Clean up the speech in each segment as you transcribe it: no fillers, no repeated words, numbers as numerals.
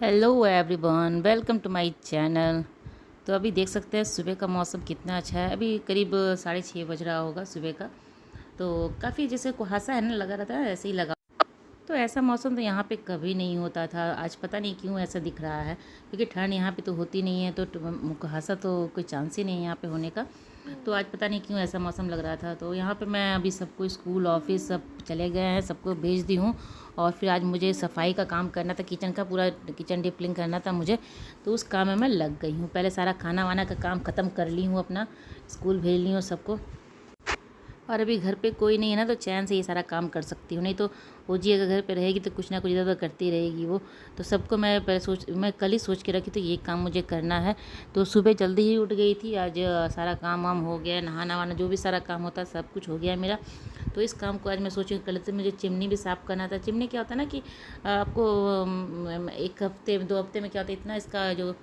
Hello everyone, welcome to my channel. तो अभी देख सकते हैं सुबह का मौसम कितना अच्छा है। अभी करीब 6:30 बज रहा होगा सुबह का। तो काफ़ी जैसे कुहासा है ना, लगा रहता है ऐसे ही लगा। तो ऐसा मौसम तो यहाँ पे कभी नहीं होता था। आज पता नहीं क्यों ऐसा दिख रहा है, क्योंकि ठंड यहाँ पे तो होती नहीं है, तो कुहासा तो कोई चांस ही नहीं है यहाँ पे होने का। तो आज पता नहीं क्यों ऐसा मौसम लग रहा था। तो यहाँ पे मैं अभी सबको स्कूल ऑफिस सब चले गए हैं, सबको भेज दी हूँ। और फिर आज मुझे सफाई का काम करना था, किचन का पूरा किचन डीप क्लीन करना था मुझे। तो उस काम में मैं लग गई हूँ। पहले सारा खाना वाना का काम ख़त्म कर ली हूँ, अपना स्कूल भेज ली हूँ सबको। और अभी घर पे कोई नहीं है ना, तो चैन से ये सारा काम कर सकती हूँ। नहीं तो वो जी अगर घर पे रहेगी तो कुछ ना कुछ इधर उधर करती रहेगी वो। तो सबको मैं कल ही सोच के रखी, तो ये काम मुझे करना है। तो सुबह जल्दी ही उठ गई थी आज। सारा काम वाम हो गया, नहाना वाना जो भी सारा काम होता है सब कुछ हो गया मेरा। तो इस काम को आज मैं सोची कर लेते। मुझे चिमनी भी साफ़ करना था। चिमनी क्या होता है ना कि आपको एक हफ्ते 2 हफ्ते में क्या होता है, इतना इसका जो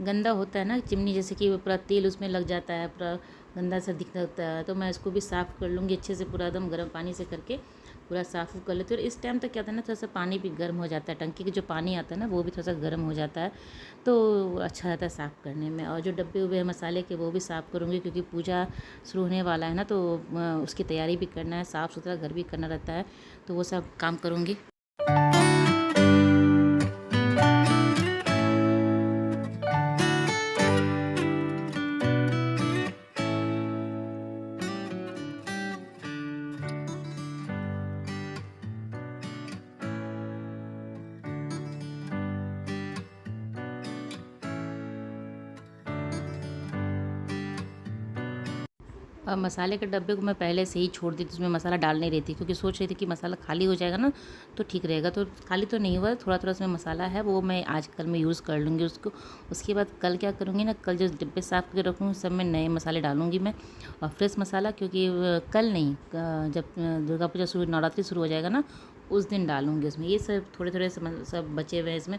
गंदा होता है ना चिमनी, जैसे कि पूरा तेल उसमें लग जाता है, पूरा गंदा सा दिख जाता है। तो मैं इसको भी साफ़ कर लूँगी अच्छे से, पूरा एकदम गर्म पानी से करके पूरा साफ़ कर लेती हूँ। और इस टाइम तक क्या होता है ना, थोड़ा सा पानी भी गर्म हो जाता है, टंकी का जो पानी आता है ना वो भी थोड़ा सा गर्म हो जाता है। तो अच्छा रहता है साफ़ करने में। और जो डब्बे उब्बे हैं मसाले के वो भी साफ़ करूँगी, क्योंकि पूजा शुरू होने वाला है ना, तो उसकी तैयारी भी करना है, साफ़ सुथरा घर भी करना रहता है। तो वो सब काम करूँगी। मसाले के डब्बे को मैं पहले से ही छोड़ दी थी, उसमें मसाला डाल नहीं रही थी, क्योंकि सोच रही थी कि मसाला खाली हो जाएगा ना तो ठीक रहेगा। तो खाली तो नहीं हुआ, थोड़ा थोड़ा उसमें मसाला है, वो मैं आज कल में यूज़ कर लूँगी उसको। उसके बाद कल क्या करूँगी ना, कल जो डिब्बे साफ़ करके रखूँगी सब में नए मसाले डालूँगी मैं, और फ्रेश मसाला। क्योंकि कल नहीं, जब दुर्गा पूजा शुरू, नवरात्रि शुरू हो जाएगा ना, उस दिन डालूँगी उसमें। ये सब थोड़े थोड़े सब बचे हुए हैं इसमें।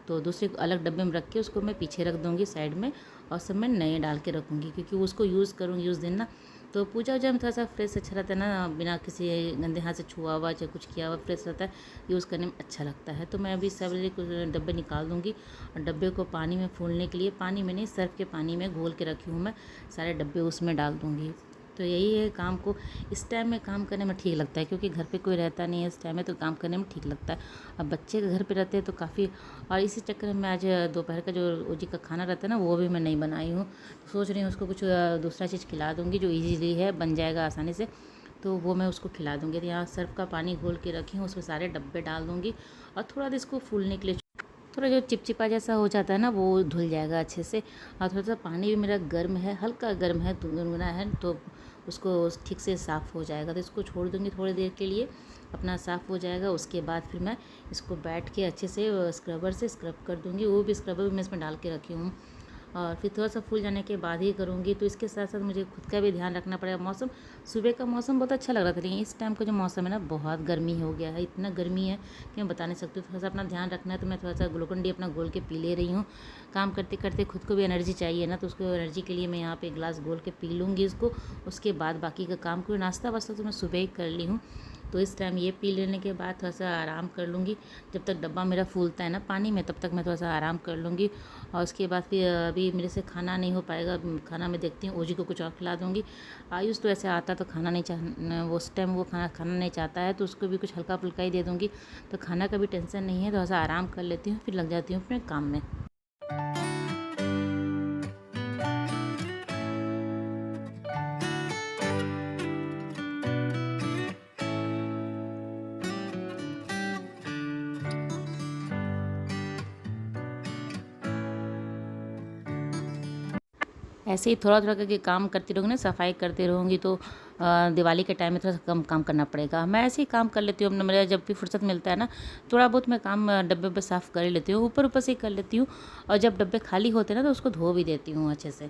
तो दूसरे अलग डब्बे में रख के उसको मैं पीछे रख दूँगी साइड में, और सब मैं नए डाल के रखूँगी, क्योंकि उसको यूज़ करूँगी उस दिन ना। तो पूजा वूजा में थोड़ा सा फ्रेश अच्छा रहता है ना, बिना किसी गंदे हाथ से छुआ हुआ चाहे कुछ किया हुआ, फ्रेश रहता है, यूज़ करने में अच्छा लगता है। तो मैं अभी सब कुछ डब्बे निकाल दूँगी। और डब्बे को पानी में फूलने के लिए, पानी में नहीं, सर्फ के पानी में घोल के रखी हूँ मैं, सारे डब्बे उसमें डाल दूँगी। तो यही है काम को, इस टाइम में काम करने में ठीक लगता है, क्योंकि घर पे कोई रहता नहीं है इस टाइम में, तो काम करने में ठीक लगता है। अब बच्चे घर पे रहते हैं तो काफ़ी। और इसी चक्कर में आज दोपहर का जो ओजी का खाना रहता है ना, वो भी मैं नहीं बनाई हूँ। सोच रही हूँ उसको कुछ दूसरा चीज़ खिला दूँगी, जो ईज़िली है, बन जाएगा आसानी से। तो वो मैं उसको खिला दूँगी। तो यहाँ सर्फ़ का पानी घोल के रखी हूँ, उसमें सारे डब्बे डाल दूँगी। और थोड़ा देर इसको फूलने के लिए, थोड़ा जो चिपचिपा जैसा हो जाता है ना, वो धुल जाएगा अच्छे से। और थोड़ा सा पानी भी मेरा गर्म है, हल्का गर्म है, गुनगुना है, तो उसको ठीक से साफ़ हो जाएगा। तो इसको छोड़ दूँगी थोड़ी देर के लिए, अपना साफ़ हो जाएगा। उसके बाद फिर मैं इसको बैठ के अच्छे से स्क्रबर से स्क्रब कर दूँगी। वो भी स्क्रबर भी मैं इसमें डाल के रखी हूँ। और फिर थोड़ा सा फूल जाने के बाद ही करूँगी। तो इसके साथ साथ मुझे खुद का भी ध्यान रखना पड़ेगा। मौसम, सुबह का मौसम बहुत अच्छा लग रहा था, लेकिन इस टाइम का जो मौसम है ना, बहुत गर्मी हो गया है, इतना गर्मी है कि मैं बता नहीं सकती। थोड़ा सा अपना ध्यान रखना है, तो मैं थोड़ा सा ग्लूकोन डी अपना घोल के पी ले रही हूँ। काम करते करते खुद को भी एनर्जी चाहिए ना, तो उसको एनर्जी के लिए मैं यहाँ पे गिलास घोल के पी लूँगी इसको। उसके बाद बाकी का काम को, नाश्ता वास्ता तो मैं सुबह ही कर ली हूँ। तो इस टाइम ये पी लेने के बाद थोड़ा सा आराम कर लूँगी। जब तक डब्बा मेरा फूलता है ना पानी में, तब तक मैं थोड़ा सा आराम कर लूँगी। और उसके बाद फिर अभी मेरे से खाना नहीं हो पाएगा। खाना मैं देखती हूँ, ओजी को कुछ और खिला दूँगी। आयुष तो ऐसे आता तो खाना नहीं चाह, वो उस टाइम वो खाना खाना नहीं चाहता है, तो उसको भी कुछ हल्का फुल्का ही दे दूँगी। तो खाना का भी टेंशन नहीं है। थोड़ा सा आराम कर लेती हूँ, फिर लग जाती हूँ अपने काम में। ऐसे ही थोड़ा थोड़ा करके काम करती रहूँगी ना, सफाई करती रहूँगी, तो दिवाली के टाइम में थोड़ा सा कम काम करना पड़ेगा। मैं ऐसे ही काम कर लेती हूँ अपना, मेरा जब भी फुर्सत मिलता है ना, थोड़ा बहुत मैं काम डब्बे पे साफ़ कर ही लेती हूँ, ऊपर ऊपर से ही कर लेती हूँ। और जब डब्बे खाली होते हैं ना, तो उसको धो भी देती हूँ अच्छे से।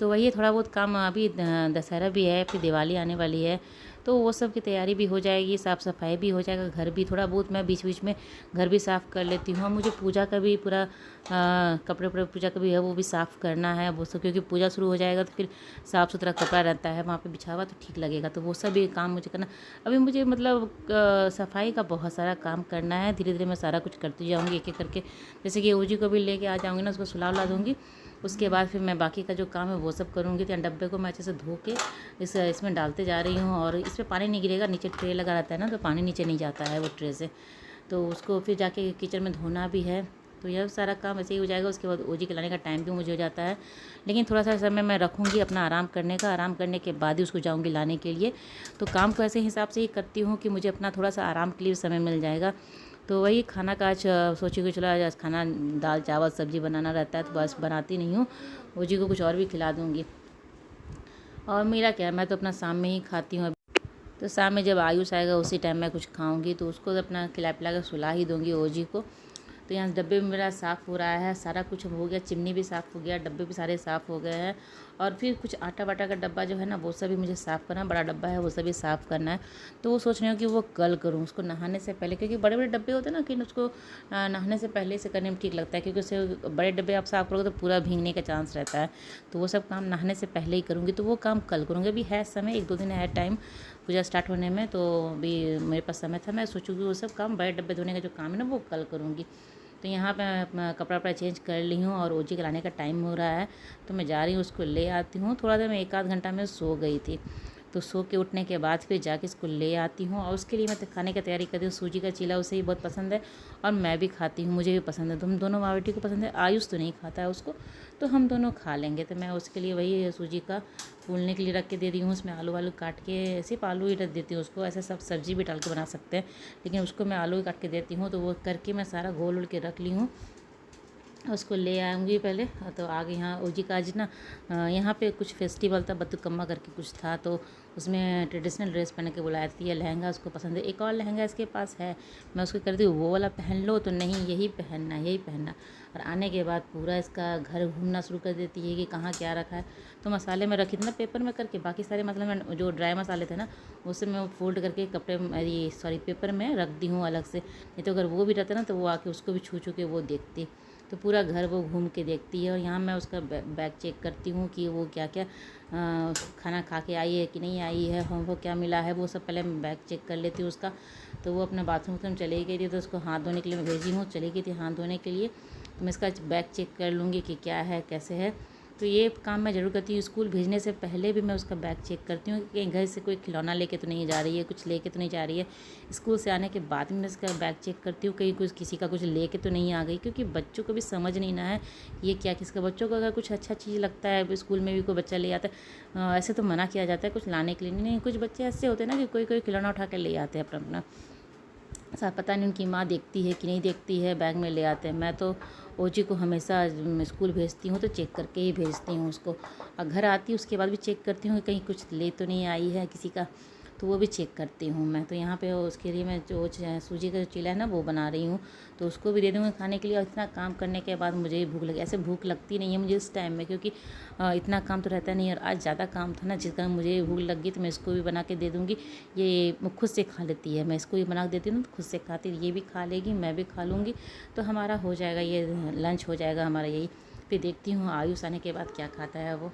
तो वही है, थोड़ा बहुत काम अभी दशहरा भी है, फिर दिवाली आने वाली है, तो वो सब की तैयारी भी हो जाएगी, साफ़ सफाई भी हो जाएगा, घर भी थोड़ा बहुत मैं बीच बीच में घर भी साफ़ कर लेती हूँ। मुझे पूजा का भी पूरा कपड़े वपड़े पूजा का भी है वो भी साफ़ करना है वो सब, क्योंकि पूजा शुरू हो जाएगा तो फिर साफ़ सुथरा कपड़ा रहता है वहाँ पे बिछा हुआ तो ठीक लगेगा, तो वो सब भी काम मुझे करना। अभी मुझे मतलब सफाई का बहुत सारा काम करना है, धीरे धीरे मैं सारा कुछ करती जाऊँगी एक एक करके। जैसे कि ओजी को भी लेके आ जाऊँगी ना, उसको सुला उला दूँगी, उसके बाद फिर मैं बाकी का जो काम है वो सब करूँगी। तो डब्बे को मैं अच्छे से धो के इसमें डालते जा रही हूँ, और इस पर पानी नहीं गिरेगा, नीचे ट्रे लगा रहता है ना, तो पानी नीचे नहीं जाता है वो ट्रे से, तो उसको फिर जाके किचन में धोना भी है। तो यह सारा काम ऐसे ही हो जाएगा। उसके बाद ओजी के लाने का टाइम भी मुझे हो जाता है, लेकिन थोड़ा सा समय मैं रखूँगी अपना आराम करने का, आराम करने के बाद ही उसको जाऊँगी लाने के लिए। तो काम को ऐसे हिसाब से ही करती हूँ कि मुझे अपना थोड़ा सा आराम के लिए समय मिल जाएगा। तो वही खाना का आज सोची कि चलो आज खाना दाल चावल सब्ज़ी बनाना रहता है, तो बस बनाती नहीं हूँ, ओजी को कुछ और भी खिला दूँगी। और मेरा क्या है, मैं तो अपना शाम में ही खाती हूँ। तो शाम में जब आयुष आएगा उसी टाइम मैं कुछ खाऊंगी, तो उसको अपना खिला पिला कर सुला ही दूंगी ओजी को। तो यहाँ डब्बे में मेरा साफ़ हो रहा है, सारा कुछ हो गया, चिमनी भी साफ़ हो गया, डब्बे भी सारे साफ़ हो गए हैं। और फिर कुछ आटा वाटा का डब्बा जो है ना वो सभी मुझे साफ़ करना है, बड़ा डब्बा है वो सभी साफ़ करना है। तो वो सोच रही हूँ कि वो कल करूँ, उसको नहाने से पहले, क्योंकि बड़े बड़े डब्बे होते हैं ना कि उसको नहाने से पहले से करने में ठीक लगता है, क्योंकि उससे बड़े डब्बे आप साफ़ करोगे तो पूरा भीगने का चांस रहता है। तो वो सब काम नहाने से पहले ही करूँगी, तो वो काम कल करूँगी। अभी है समय, 1-2 दिन है टाइम पूजा स्टार्ट होने में, तो अभी मेरे पास समय था। मैं सोचूँगी वो सब काम, बड़े डब्बे धोने का जो काम है ना वो कल करूँगी। तो यहाँ पे मैं कपड़ा वपड़ा चेंज कर ली हूँ, और ओजी के लाने का टाइम हो रहा है, तो मैं जा रही हूँ उसको ले आती हूँ। थोड़ा देर मैं 1 आध घंटा में सो गई थी, तो सो के उठने के बाद फिर जाके इसको ले आती हूँ, और उसके लिए मैं खाने की तैयारी करती हूँ। सूजी का चीला उसे ही बहुत पसंद है, और मैं भी खाती हूँ, मुझे भी पसंद है, तो हम दोनों माँ बेटी को पसंद है। आयुष तो नहीं खाता है उसको, तो हम दोनों खा लेंगे। तो मैं उसके लिए वही सूजी का फूलने के लिए रख के दे रही हूँ। उसमें आलू वालू काट के, सिर्फ आलू ही रख देती हूँ उसको, ऐसे सब सब्ज़ी भी डाल के बना सकते हैं, लेकिन उसको मैं आलू ही काट के देती हूँ। तो वो करके मैं सारा घोल उल के रख ली हूँ, उसको ले आऊँगी पहले। तो आगे यहाँ ओजी का आज ना यहाँ पे कुछ फेस्टिवल था, बतुकम्मा करके कुछ था, तो उसमें ट्रेडिशनल ड्रेस पहन के बुलाया थी। ये लहंगा उसको पसंद है, एक और लहंगा इसके पास है, मैं उसको कहती हूँ वो वाला पहन लो, तो नहीं यही पहनना यही पहनना। और आने के बाद पूरा इसका घर घूमना शुरू कर देती है कि कहाँ क्या रखा है। तो मसाले में रखी थी ना पेपर में करके, बाकी सारे मसाले में जो ड्राई मसाले थे ना उसे मैं फोल्ड करके कपड़े ये सॉरी पेपर में रख दी हूँ अलग से। नहीं तो अगर वो भी रहता ना तो वो आके उसको भी छू छू के वो देखती, तो पूरा घर वो घूम के देखती है। और यहाँ मैं उसका बैग चेक करती हूँ कि वो क्या क्या खाना खा के आई है कि नहीं आई है, हमको क्या मिला है, वो सब पहले मैं बैग चेक कर लेती हूँ उसका। तो वो अपना बाथरूम चली गई थी, तो उसको हाथ धोने के लिए मैं भेजी हूँ, चली गई थी हाथ धोने के लिए। तो मैं इसका बैग चेक कर लूँगी कि क्या है कैसे है। तो ये काम मैं ज़रूर करती हूँ। स्कूल भेजने से पहले भी मैं उसका बैग चेक करती हूँ कि कहीं घर से कोई खिलौना लेके तो नहीं जा रही है, कुछ लेके तो नहीं जा रही है। स्कूल से आने के बाद मैं इसका बैग चेक करती हूँ कहीं कुछ किसी का कुछ लेके तो नहीं आ गई, क्योंकि बच्चों को भी समझ नहीं ना है ये क्या किसका। बच्चों को अगर कुछ अच्छा चीज़ लगता है, स्कूल में भी कोई बच्चा ले आता है, ऐसे तो मना किया जाता है कुछ लाने के लिए। नहीं, कुछ बच्चे ऐसे होते हैं ना कि कोई कोई खिलौना उठा कर ले आते हैं अपना अपना, ऐसा पता नहीं उनकी माँ देखती है कि नहीं देखती है, बैग में ले आते हैं। मैं तो ओजी को हमेशा स्कूल भेजती हूँ तो चेक करके ही भेजती हूँ उसको, और घर आती हूँ उसके बाद भी चेक करती हूँ कि कहीं कुछ ले तो नहीं आई है किसी का, तो वो भी चेक करती हूँ मैं। तो यहाँ पे उसके लिए मैं जो सूजी का जो चीला है ना वो बना रही हूँ, तो उसको भी दे दूँगी खाने के लिए। और इतना काम करने के बाद मुझे भूख लगी, ऐसे भूख लगती नहीं है मुझे इस टाइम में, क्योंकि इतना काम तो रहता नहीं है। और आज ज़्यादा काम था ना जिस कारण मुझे भूख लगी, तो मैं इसको भी बना के दे दूँगी। ये खुद से खा लेती है, मैं इसको भी बना के देती हूँ तो खुद से खाती है, ये भी खा लेगी मैं भी खा लूँगी, तो हमारा हो जाएगा, ये लंच हो जाएगा हमारा यही। फिर देखती हूँ आयुष आने के बाद क्या खाता है वो।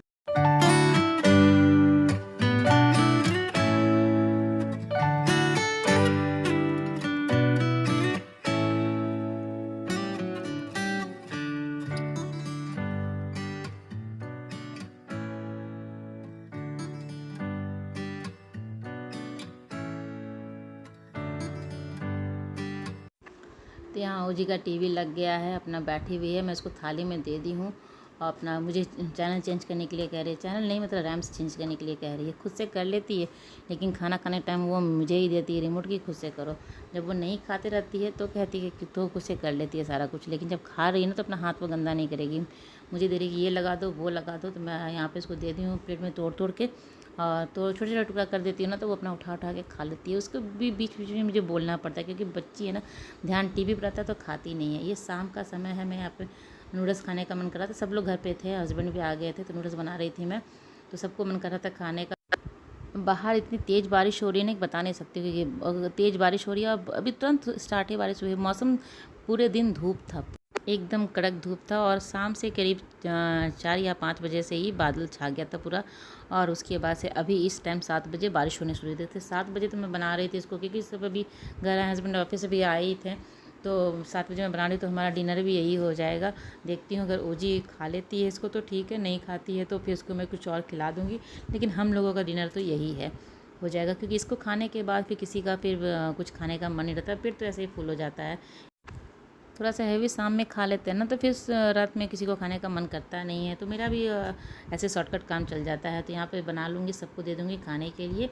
तो यहाँ ओजी का टीवी लग गया है, अपना बैठी हुई है, मैं उसको थाली में दे दी हूँ। और अपना मुझे चैनल चेंज करने के लिए कह रही है, चैनल नहीं मतलब रैम्स चेंज करने के लिए कह रही है। खुद से कर लेती है, लेकिन खाना खाने टाइम वो मुझे ही देती है रिमोट की खुद से करो। जब वो नहीं खाते रहती है तो कहती है कि तो खुद से कर लेती है सारा कुछ, लेकिन जब खा रही है ना तो अपना हाथ वो गंदा नहीं करेगी, मुझे दे रही कि ये लगा दो वो लगा दो। तो मैं यहाँ पर इसको दे दी हूँ प्लेट में तोड़ तोड़ के, और तो छोटे छोटे टुकड़ा कर देती हूँ ना तो वो अपना उठा उठा के खा लेती है। उसको भी बीच बीच में मुझे बोलना पड़ता है, क्योंकि बच्ची है ना, ध्यान टीवी पर रहता है तो खाती नहीं है। ये शाम का समय है, मैं यहाँ पे नूडल्स खाने का मन कर रहा था। सब लोग घर पे थे, हस्बैंड भी आ गए थे, तो नूडल्स बना रही थी मैं, तो सबको मन कर रहा था खाने का। बाहर इतनी तेज़ बारिश हो रही है ना कि बता नहीं सकती, क्योंकि तेज़ बारिश हो रही है। अब अभी तुरंत स्टार्ट ही बारिश हुई है। मौसम पूरे दिन धूप था, एकदम कड़क धूप था, और शाम से करीब 4 या 5 बजे से ही बादल छा गया था पूरा। और उसके बाद से अभी इस टाइम 7 बजे बारिश होने शुरू हुई थी। 7 बजे तो मैं बना रही थी इसको, क्योंकि सब अभी घर आए, हस्बैंड ऑफिस से भी आए ही थे, तो 7 बजे मैं बना रही, तो हमारा डिनर भी यही हो जाएगा। देखती हूँ अगर ओजी खा लेती है इसको तो ठीक है, नहीं खाती है तो फिर उसको मैं कुछ और खिला दूँगी। लेकिन हम लोगों का डिनर तो यही है, हो जाएगा, क्योंकि इसको खाने के बाद फिर किसी का फिर कुछ खाने का मन नहीं रहता, पेट तो ऐसे ही फुल हो जाता है। थोड़ा सा हैवी शाम में खा लेते हैं ना, तो फिर रात में किसी को खाने का मन करता नहीं है। तो मेरा भी ऐसे शॉर्टकट काम चल जाता है, तो यहाँ पे बना लूँगी, सबको दे दूँगी खाने के लिए।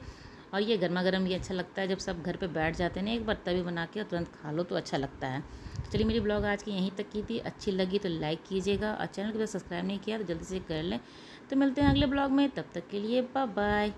और ये गर्मा गर्म ये अच्छा लगता है, जब सब घर पे बैठ जाते हैं ना, एक बार तभी बना के और तुरंत खा लो तो अच्छा लगता है। तो चलिए, मेरी ब्लॉग आज की यहीं तक की थी, अच्छी लगी तो लाइक कीजिएगा, और चैनल को सब्सक्राइब नहीं किया तो जल्दी से कर लें। तो मिलते हैं अगले ब्लॉग में, तब तक के लिए बाय बाय।